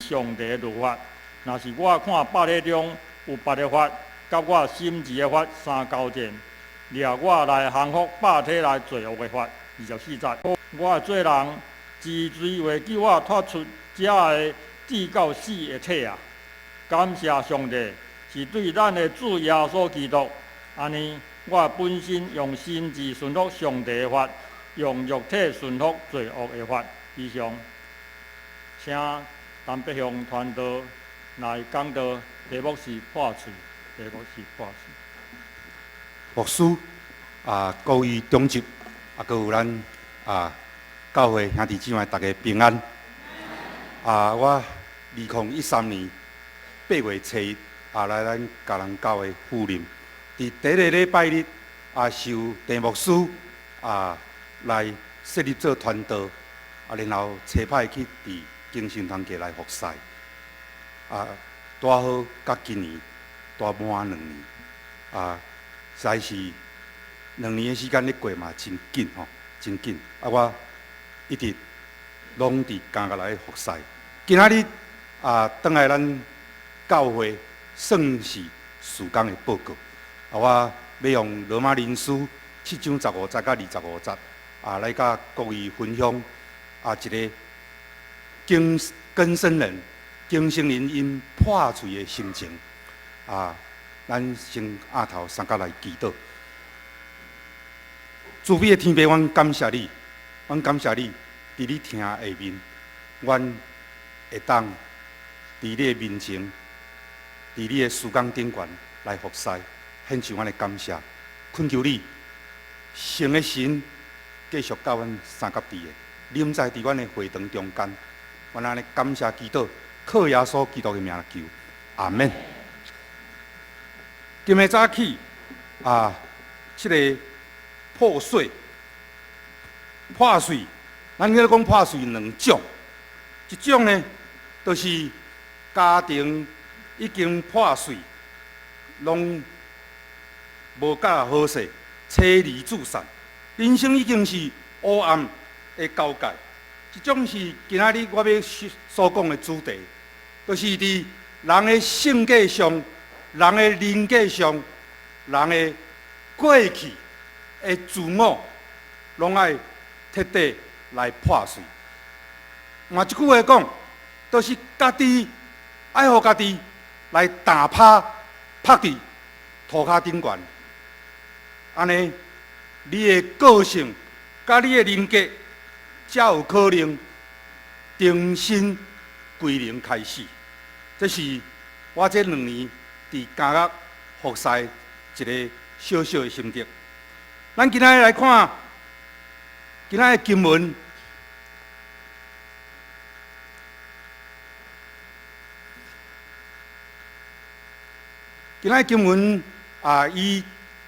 上帝的律法。若是我看百个中有别个法，甲我心志的法相交战，掠我来降服百体来罪恶的法。24节，我做人治罪为救我脱出这个至到死的体啊！感谢上帝，是对咱的主耶稣基督。安尼，我本身用心志顺服上帝的法，用肉体顺服罪恶的法。以上，请陈北雄传道来讲道，题目是破碎，题目是破碎。牧师各位中职搁有咱教会兄弟姊妹大家平安。我2013年8月初一来咱佳人教会赴任，伫第一个礼拜日受陈牧师来设立做传道，然后差派去伫精神堂家来服侍。拄好甲今年大满2年，实在是2年的时间咧过嘛，真紧吼，真紧。我一直拢伫家内服侍。今仔日转来咱教会算是事工的报告。我要用罗马人书7章15节到25节来甲各位分享一个更生人因破碎的心情。咱先额头三角来祈祷。主美的天父，阮感谢你，阮感谢你，伫你听下面，阮会当伫你的面前，伫你的事工顶悬来服侍，献上阮的感谢。恳求你，圣的神继续教阮三角地的，临在伫阮的会堂中间。阮安尼感谢祈祷，靠耶稣基督的名求，阿门。今日早起这个破碎，咱咧讲破碎2种，一种呢，就是家庭已经破碎，拢无甲好势，妻离子散，人生已经是黑暗的交界。这种是今仔日我要所讲的主题，就是伫人的性格上。人的人格上，人的过去的自我，拢爱彻底来破碎。换一句话讲，就是家己爱互家己来打拍伫涂骹顶悬。安尼，你的个性甲你的人格，才有可能重新归零开始。这是我这2年。伫家乐服侍一个小小的心得。咱今仔来看今仔的经文，伊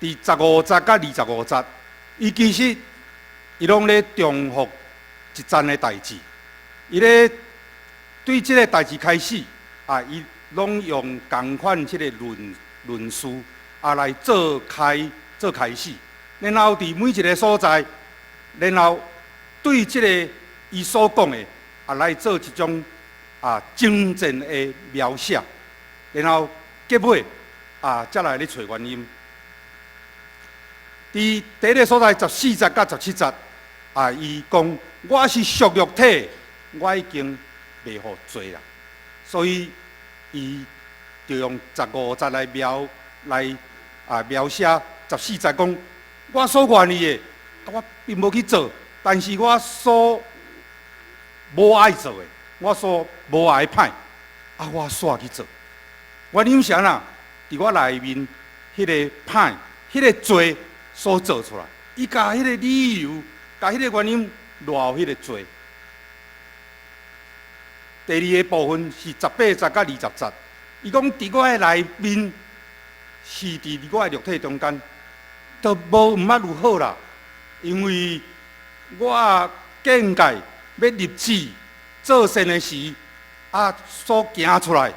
伫15节到25节，伊其实拢咧重复一件的代志。伊咧对这个代志开始伊。拢用同款即个论述来做开始，然后伫每一个所在，然后对即个伊所讲的来做一种精简的描写，然后结尾才来咧找原因。伫第一个所在14节到17节伊讲我是属肉体，我已经袂互罪啦，所以。伊就用15节来描写14节讲，我所愿意的，我并无去做，但是我所无爱做的，我所无爱歹，我煞去做。原因啥啦？伫我内面，迄个歹，迄个罪所做出来，伊甲迄个理由，甲迄个原因落后迄个罪。第2个部分是18节到20节，伊讲伫我的内面，是伫我的肉体中间，都毋捌如好啦，因为我见解要立志做善的时，所行出来，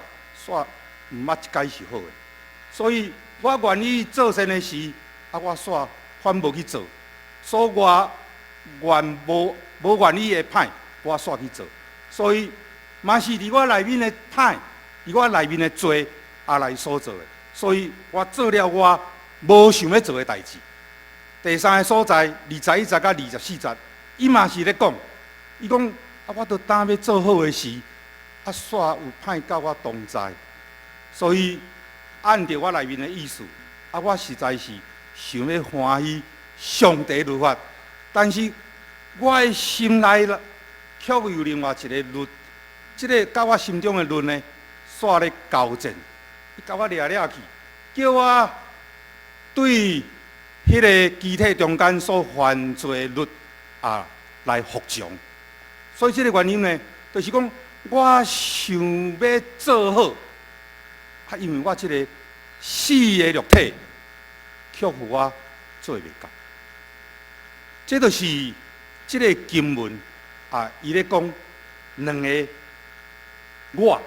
煞毋捌一解是好的，所以我愿意做善的时，我煞反无去做，所我无愿意的歹，我煞去做，所以。嘛是伫我内面的歹，伫我内面的罪来所做的。所以我做了我无想要做的代志。第三个所在，21节到24节，伊嘛是咧讲，伊讲我都当要做好的事，煞有歹到我同在，所以按照我内面的意思，我实在是想要欢喜上帝律法，但是我的心内却有另外一个律，这个甲我心中的律呢，煞咧交战，伊甲我掠去，叫我对迄个机体中间所犯罪的律来服从。所以这个原因呢，就是讲我想要做好，因为我这个死的肉体，却互我做袂到。这就是这个经文伊咧讲两个我，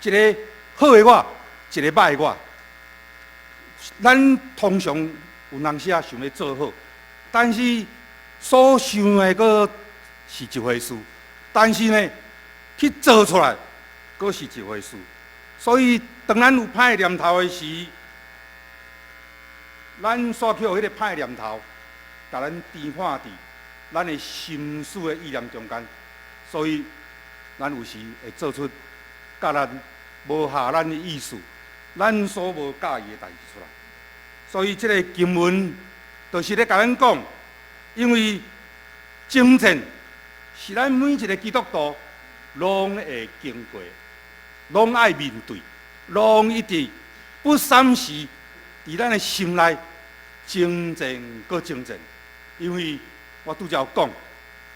一个好的我，一个歹的我。咱通常有人写想要做好，但是所想的佫是一回事，但是呢，去做出来佫是一回事。所以当咱有歹念头的时，咱煞去互迄个歹念头，甲咱填满伫咱的心思的意念中间，所以咱有时会做出甲咱无合咱的意思，咱所无介意的代志出来。所以这个经文就是咧甲咱讲，因为征战是咱每一个基督徒拢会经过，拢爱面对，拢一直不三时伫咱的心内征战搁征战。因为我拄则有讲，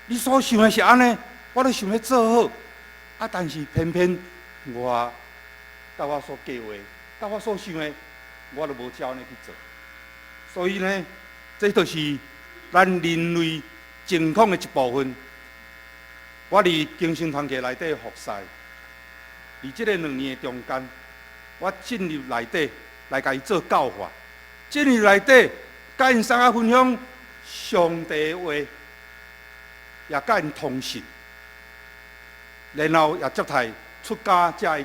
你所想的是安尼，我都想要做好，但是偏偏我甲我所计划，甲我所想的，我都无照安尼去做。所以呢，这就是咱人类情况的一部分。我伫精神团契内底服侍，伫这个2年的中间，我进入内底来甲伊做教化，进入内底甲因三个分享上帝的话，也甲因通信，然后也接待出家才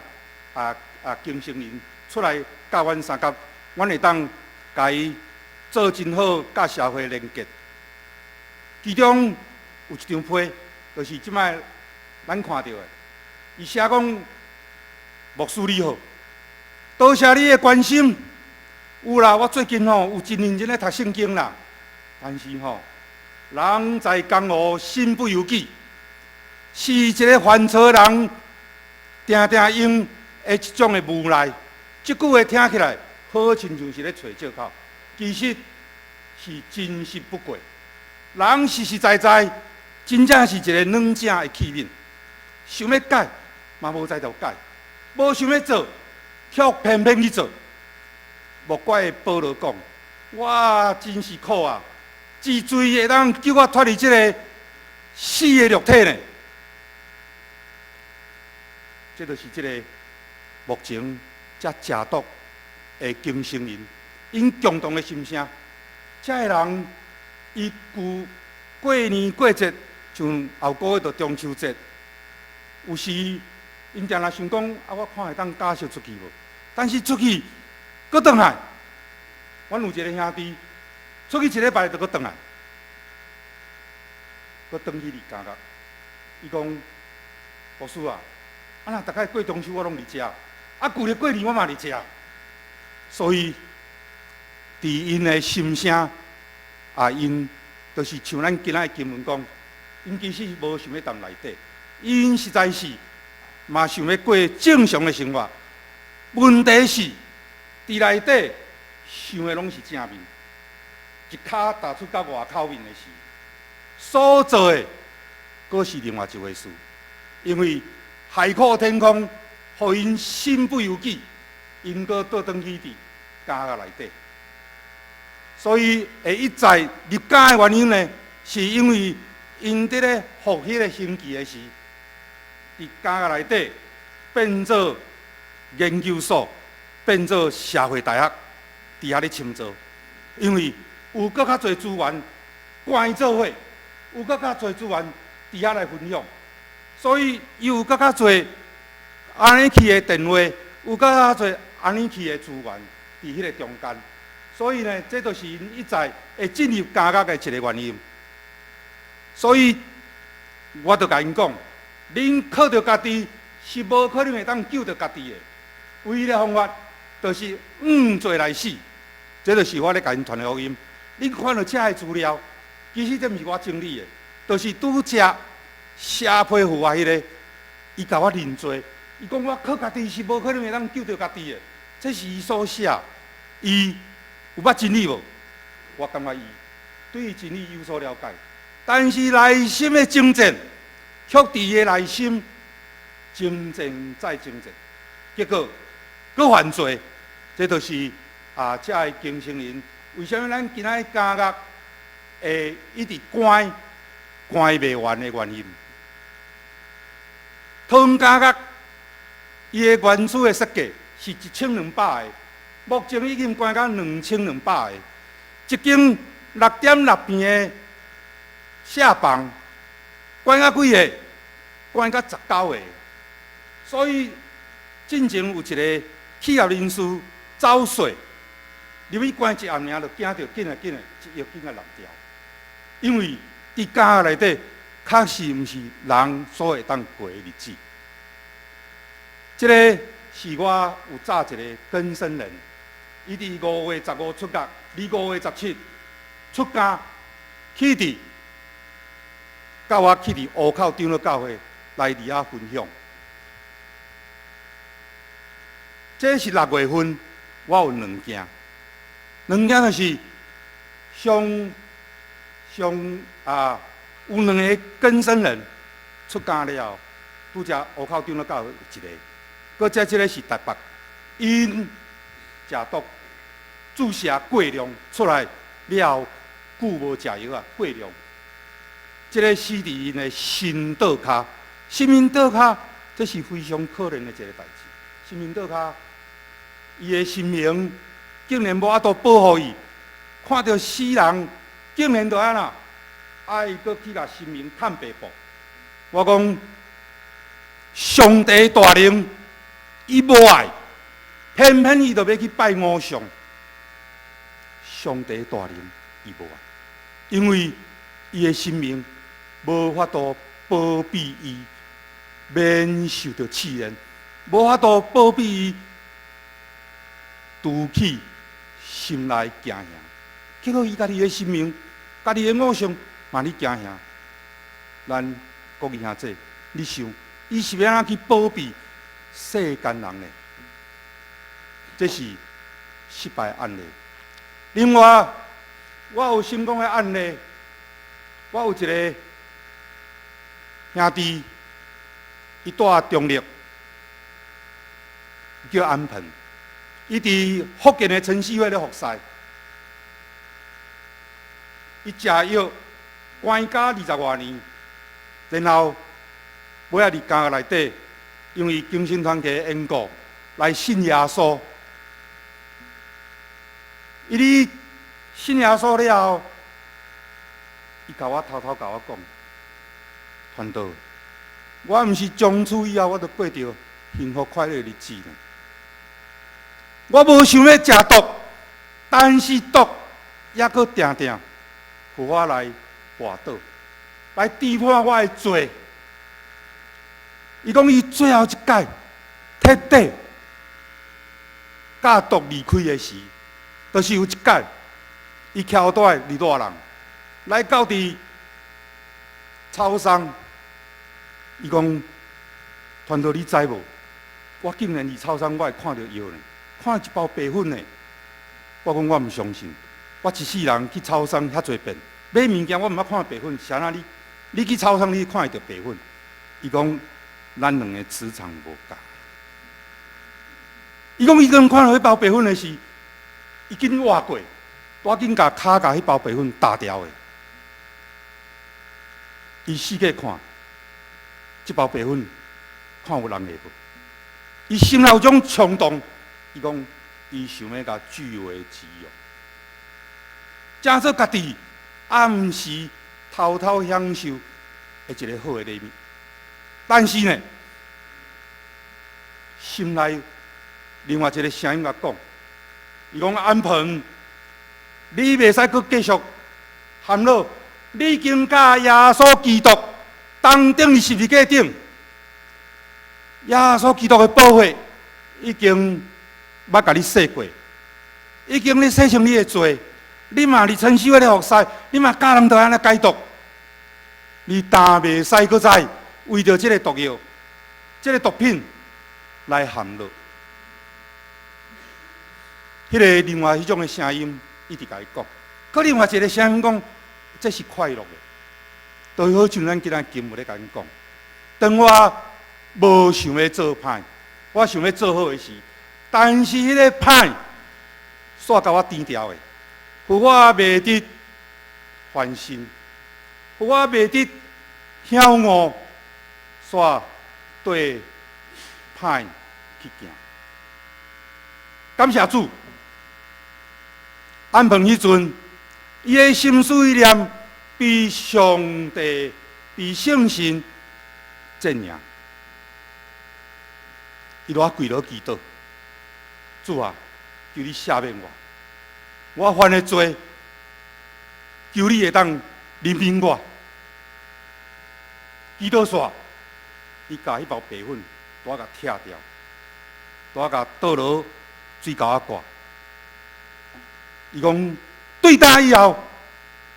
精神营出来教阮三甲，阮会当甲伊做真好，甲社会连结。其中有一张批，就是即摆咱看到的，伊写讲牧师你好，多谢你的关心。有啦，我最近有真认真咧读圣经啦，但是人在江湖身不由己，是一个犯错的人，定定用的一种的无奈。即句话听起来好亲像是咧找借口。其实是真实不过，人实实在在，真正是一个软正的器皿。想要改，嘛无在就改；无想要做，却偏偏去做。莫怪保罗讲，我真是苦啊！治罪会当叫我脱离这个死的肉体呢？这就是这个目前才食毒的精神人。因共同的心声，这个人，伊旧过年过节，像后个月就中秋节，有时因定来想讲，我看会当假释出去无？但是出去，搁转来，阮有一个兄弟，出去一礼拜就搁转来，搁转去离家个。伊讲，牧师啊，若大概过中秋我拢伫遮，旧日过年我嘛伫遮，所以。伫因的心声，因就是像咱今仔的经文讲，因其实无想要踮内底，因实在是嘛想要过正常的生活。问题是，伫内底想的拢是正面，一脚踏出到外口面的时，所做的佫是另外一回事。因为海阔天空，互因身不由己，因佫倒转去伫家个内底。所以会一再入监的原因呢，是因为因伫咧服迄个刑期的时，伫监个内底变做研究所，变做社会大学，伫遐咧深造。因为有搁较侪资源关于做伙，有搁较侪资源伫遐来分享，所以有搁较侪安尼去的电话有较侪安尼去的资源伫迄个中间，所以呢，这就是因一再会进入监狱的一个原因。所以，我就甲因讲，恁靠着家己是无可能会当救着家己的，唯一的方法就是做来死。这就是我咧甲因传的福音。恁看到这的资料，其实这毋是我整理的，就是拄只社配户啊迄个，伊甲我认罪，伊讲我靠家己是无可能会当救着家己的，这是伊所写。伊有捌真理无？我感觉伊对真理有所了解。但是内心的征战，却伫个内心征战再征战，结果搁犯罪，这就是这个精神人为什么咱今仔监狱会一直关袂完的原因。通监狱伊的原始的设计是1200个，目前已经关到2200个，一间6.6平的下房，关到几个？关到19个。所以，进前有一个企业人士走水，入去关一暗暝，就惊到紧啊，一药紧啊落掉。因为伫监狱内底，确实毋是人所会当过的日子。这个是我有早一个更生人，伊伫5月15出监，伫5月17出监，去伫。甲我去伫湖口长老教会来伫遐分享。这是6月份，我有2件，就是有2个更生人出监了后，拄则湖口长老教会有一个，搁再这个是台北，因食毒注射过量出来了后，久无食药啊，过量。这个死伫因的心倒骹，生命倒骹，这是非常可怜的一个代志。生命倒骹，伊的生命竟然无法度保护伊，看到死人竟然就安那，伊搁去甲生命探白布。我讲，上帝大能，伊无爱，偏偏伊就要去拜偶像。上帝大能，伊无爱，因为伊的生命。无法度保庇伊免受到试炼，无法度保庇伊拄起心内惊吓。结果伊家己的生命、家己的偶像嘛咧惊吓。咱国语兄弟，你想，伊是要安怎去保庇世间人呢？这是失败案例。另外，我有成功的案例，我有一个。兄弟，伊住中立，叫安平。伊伫福建的陈市会咧服侍，伊食药关家20多年，然后尾仔伫监狱内底，因为精神团体的缘故来信耶稣。伊咧信耶稣了后，伊甲我偷偷甲我讲。传道，我毋是从此以后我就过着幸福快乐的日子呢。我无想要食毒，但是毒也搁定定，互我来滑倒，来抵判我的罪。伊讲伊最后一届彻底甲毒离开的时，就是有一届，伊徛倒来2大人来到伫超商。伊讲，传道你知无？我竟然伫超商我会看到药呢，看到一包白粉呢。我讲我毋相信，我一世人去超商遐侪遍，买物件我毋捌看到白粉，是安那你去超商你看会到白粉？伊讲咱两个磁场无共。伊讲伊刚看到迄包白粉的时，伊紧划过，赶紧甲骹甲迄包白粉打掉的。伊四界看。这包白粉，看有人下无？伊心内有种冲动，伊讲伊想要甲据为己有，假做家己暗时偷偷享受的一个好的礼物。但是呢，心内另外一个声音甲讲，伊讲安鹏，你袂使阁继续含落，你已经甲耶稣基督当顶十字架顶，耶稣基督的宝血已经捌甲你洗过，已经你洗清你的罪，你嘛是承受迄个服侍，你嘛教人着安尼解毒，你但袂使阁再为着即个毒药、即个毒品来含落。迄个另外迄种的声音一直甲伊讲，可另外一个声音讲，这是快乐的，就好像咱今仔经文咧甲因讲，当我无想要做歹，我想要做好的事，但是迄个歹煞甲我颠掉的，互我袂得翻身，互我袂得晓悟，煞对歹去行。感谢主。安鹏迄阵，伊的心思意念被上帝、被圣神震赢，伊就跪落祈祷：主啊，求你赦免我犯的罪，求你会当怜悯我。祈祷煞，伊甲迄包白粉拄甲拆掉，拄甲倒落水沟仔挂。伊讲对打以后，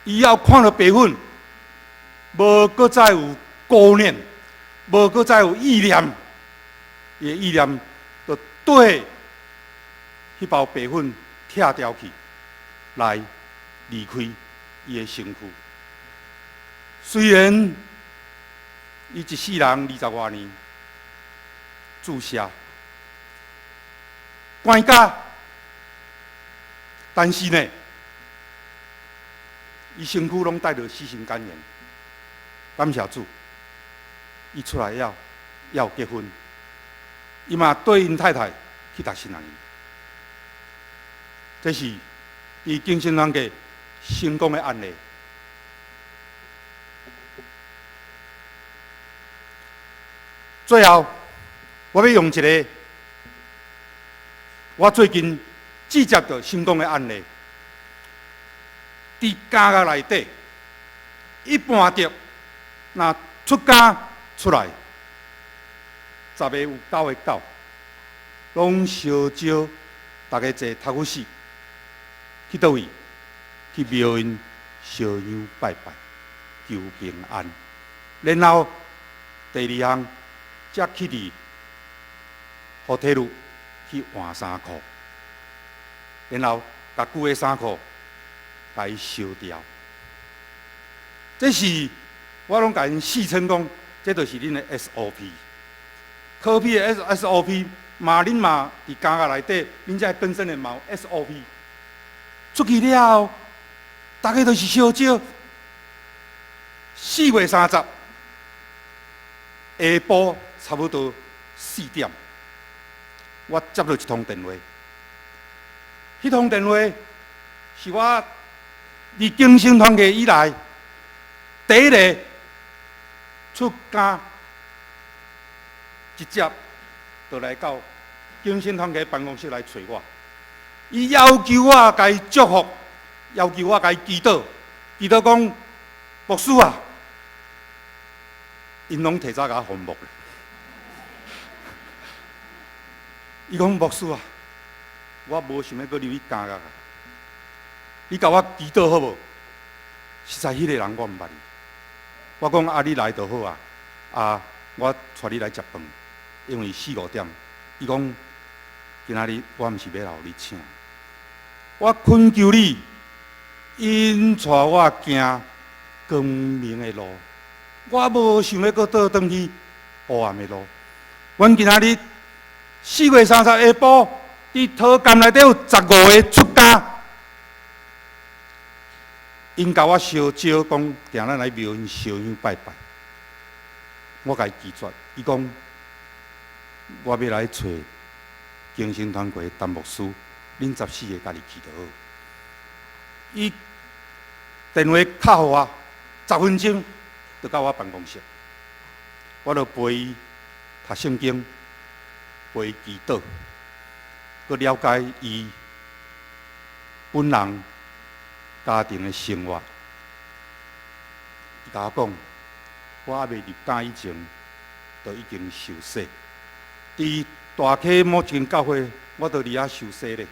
以后看到白粉，无搁再有顾念，无搁再有意念，伊的意念就对迄包白粉拆掉去，来离开伊的身躯。虽然伊一世人20多年注射关家。但是呢，伊身躯拢带着死神肝炎。感谢主，伊出来要结婚，伊嘛对因太太去搭新郎伊。这是伊精神上嘅成功的案例。最后，我要用一个我最近直接着成功的案例，伫家家内底，一般着，若出家出来，10个有9个9，拢烧招大家坐读书室，去倒位？去庙院烧香拜拜，求平安。然后第2项，则去伫福体路去换衫裤。然后，把旧的衫裤把伊烧掉。这是我拢甲因戏称讲，这就是恁的 SOP。科比的 SOP， 恁嘛伫家家内底，恁才本身的嘛有 SOP。出去了后，大家都是烧招。4月30，下晡差不多4点，我接到一通电话。迄通电话是我伫精神团契以来第一个出家，直接就来到精神团契办公室来找我。伊要求我甲伊祝福，要求我甲伊祈祷，祈祷讲牧师啊，因拢提早甲我封牧了。伊讲牧师啊，我无想要搁留你家家，你甲我祈祷好无？实在迄个人我毋捌伊。我讲啊，你来就好啊，啊，我带你来食饭，因为4、5点。伊讲今仔日我毋是要留你请，我恳求你，引带我行光明的路。我无想要搁倒转去黑暗的路。阮今仔日4月30下晡，伫桃监内底有15个出家，因甲我烧招，讲定咱来庙院烧香拜拜。我甲伊拒绝，伊讲我要来找精神团契陈牧师，恁14个家己去就好。伊电话敲互我，10分钟就到我办公室，我就陪伊读圣经，陪祈祷，佮了解伊本人家庭的生活。伊甲我讲，我还未入监以前，就已经受洗。伫大溪某一间教会，我都伫遐受洗咧。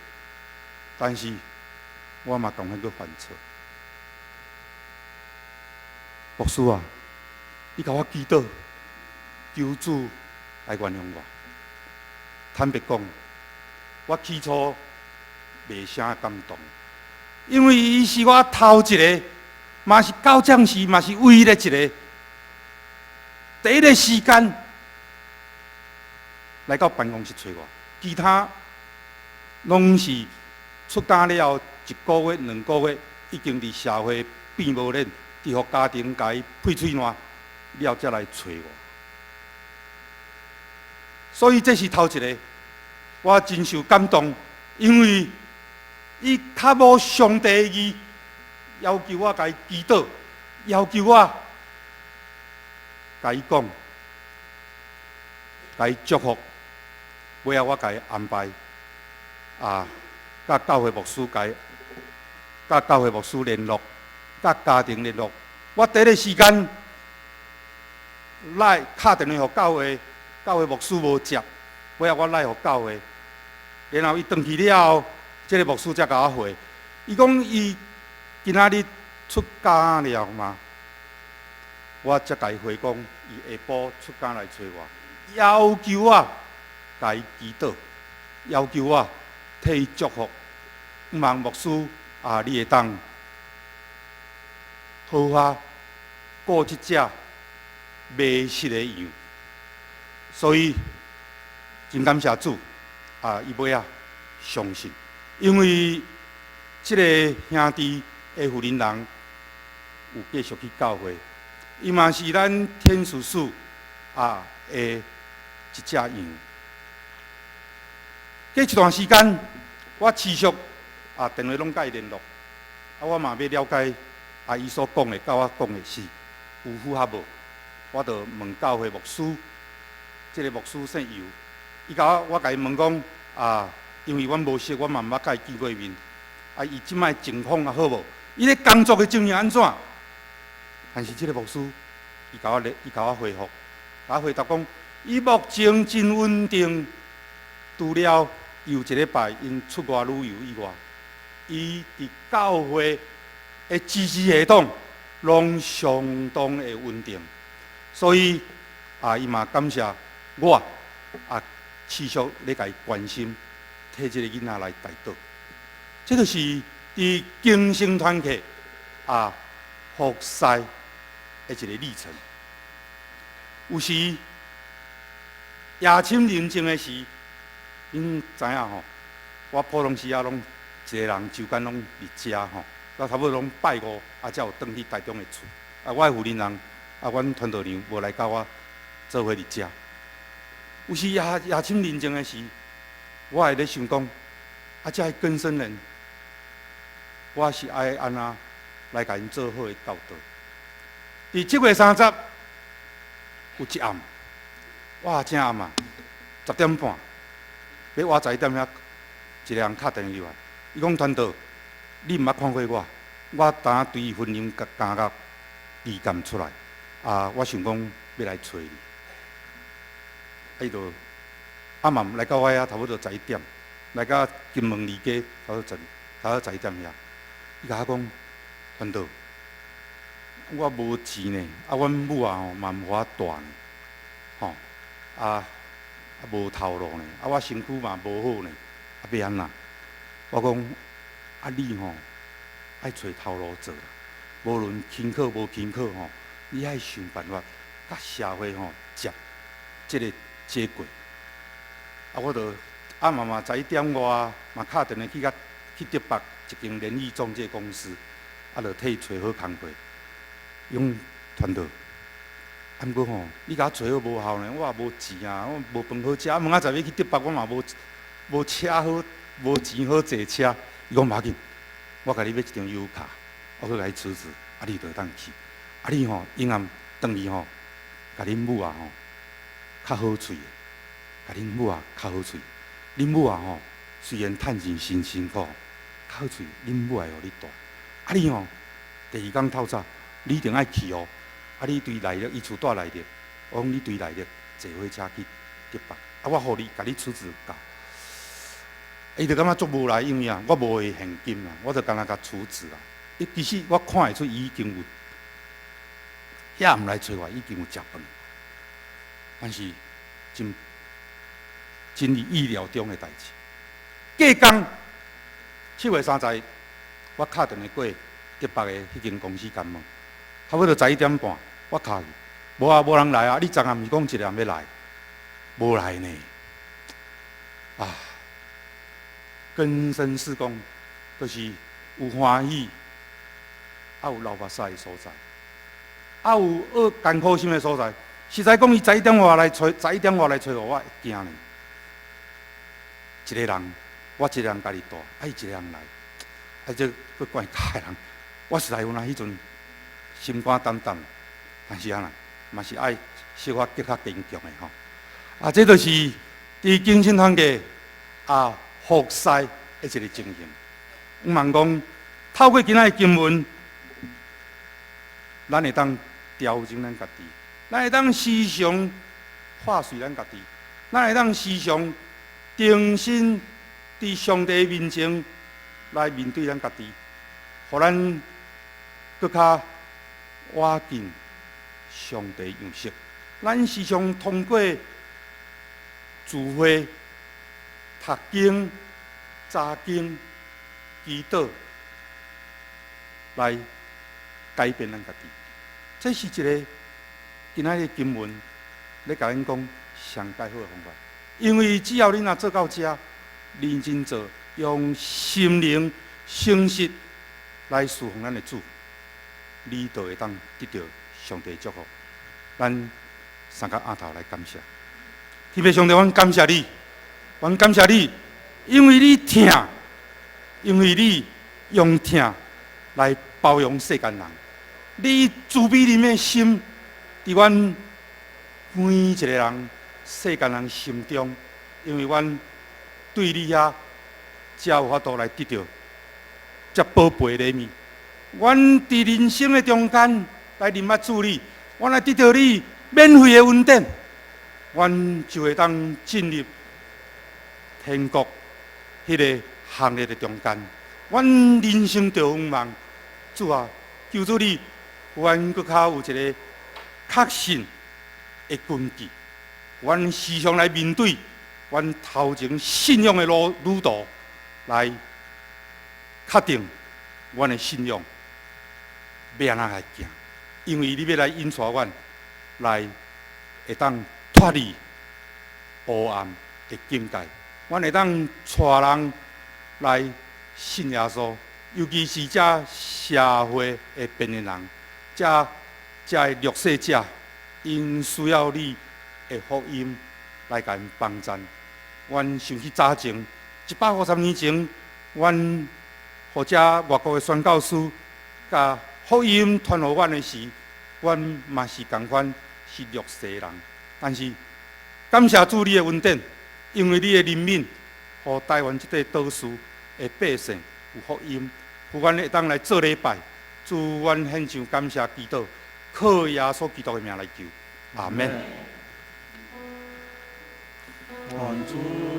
但是我嘛同款去犯错。牧师啊，你甲我祈祷，求主来原谅我。坦白讲，我起初袂啥感动，因为伊是我头一个，嘛是教长时，嘛是唯一的一个，第一个时间来到办公室找我，其他拢是出家了后1个月、2个月，已经伫社会变无脸，伫互家庭甲伊配喙烂了，才来找我。所以这是头一个，我真受感动，因为伊较无上帝的义，要求我甲伊祈祷，要求我甲伊讲，甲伊祝福，尾后我甲伊安排甲教会牧师甲教会牧师联络，甲家庭联络。我第一个时间来敲电话给教会牧师无接，尾后我来互教会，然后伊转去了后，这个牧师才甲我回，伊讲伊今仔日出家了嘛，我才甲伊回讲，伊下晡出家来找我，要求我甲伊祈祷，要求我替伊祝福，毋望牧师你会当好好过这只迷失的羊。所以真感谢主伊尾仔相信，因为这个兄弟的负责人有继续去教会，伊嘛是咱天使树的一只羊。过一段时间，我持续电话拢甲伊联络，我嘛要了解伊所讲的，甲我讲的是有符合无？我就问教会牧师，这个牧师姓尤，伊甲我甲伊问讲因为阮无识，我嘛毋捌甲伊见过面，伊即摆情况好无？伊咧工作的情形安怎？但是这个牧师，伊甲我回复，甲我回答讲，伊目前真稳定，除了有一礼拜因出外旅游以外，伊伫教会的支持系统拢相当的稳定，所以伊嘛感谢我持续咧甲伊关心，替这个囡仔来代祷。这就是伫经生团契服侍的一个历程。有时夜深人静的时，恁知影吼，我普通时拢一个人周间拢伫遮吼，到差不多拢拜5才有转去台中的厝。我的负责人阮团队长无来甲我做伙伫遮。有时夜深人静的时，我会咧想讲，这些更生人，我是爱安怎来甲因做好的教导。伫7月30，有一暗，哇，正暗10点半，要我11点遐，一个人敲电话入来，伊讲团导，你毋捌看过我，我当对婚姻感觉意感出来，我想讲要来找你，伊就嘛来到我遐差不多11点，来到金门二街差不多11点遐，伊甲我讲，团导，我无钱呢，阮母嘛毋互我住呢，吼，无头路呢，我身躯嘛无好呢，要安怎？我讲，你吼爱找头路做啦，无论轻巧无轻巧吼，你爱想办法甲社会接这个接轨。我就嘛11点外嘛敲电话去台北一间联谊中介公司，就替伊找好工课，用团队。毋过你甲我找好无效呢，我也无钱我无饭好食。问10要去台北，我嘛无车好，无钱好坐车。伊讲无要紧，我甲你买一张油卡，我去甲你辞职，你就当去。你永远转去甲恁母较好喙的，甲恁母啊较好喙。恁母啊吼，虽然趁钱辛苦，较好喙，恁母会互你大。啊你吼，第二天透早，你一定爱去哦。啊你对内力，伊厝住内力，我讲你对内力坐火车去台北。啊我互你，甲你处置到。伊就感觉足无来，因为啊，我无现金啊，我就干那甲处置啊。其实我看会出伊已经有，也毋来找我，已经有食饭。但是真意料中的代志。隔天7月30日，我敲电话过台北的迄间公司干嘛？差不多11点半，我敲去，无啊，无人来啊！你昨暗毋是讲一个人要来，无来呢？啊！根深施工，就是有欢喜，啊有流目屎的所在，啊有艰苦心的所在。实在讲，伊11点外来找我，会惊呢。一个人，我一个人家己住，啊伊一个人来，啊这佫怪他的人，我实在有那迄阵心肝胆胆，但是啊啦，嘛是爱小可较坚强的吼。啊，这就是伫精神团体啊。服侍的一个情形，毋茫讲透过今仔的经文，咱会当调整咱家己，咱会当时常化水咱家己，咱会当时常定心伫上帝面前来面对咱家己，互咱更较倚敬上帝样式。咱时常通过聚会。读经、查经、祈祷，来改变咱家己。这是一个今仔日经文咧，甲咱讲上解好的方法。因为只要恁若做到遮，认真做，用心灵、诚实来侍奉咱的主，你就会当得到上帝的祝福。咱三个额头来感谢，天父上帝，阮感谢你。阮感谢你，因为你疼，因为你用疼来包容世间人。你慈悲怜悯的心，伫阮每一个人、世间人心中，因为阮对你遐才有法度来得到这宝贝的礼物。阮伫人生的中间来认捌主你，阮来得到你免费的恩典，阮就会当进入天国迄个行列的中间，阮人生就有望。主啊，求主你，阮搁较有一个确信的根基，阮时常来面对阮头前信仰的路途，来确定阮的信仰要安怎来行，因为你要来引带阮，来会当脱离黑暗的境界。阮会当带人来信耶稣，尤其是这社会的边缘人，这弱势者，因需要你的福音来甲因帮衬。阮想起早前150年前，阮或者外国的宣教师，甲福音传互阮的时，阮嘛是同款是弱势人，但是感谢主你的恩典。因为你的怜悯，互台湾这块岛屿的百姓有福音，互阮会当来做礼拜，祝阮献上感谢祈祷，靠耶稣基督的名来求，阿门。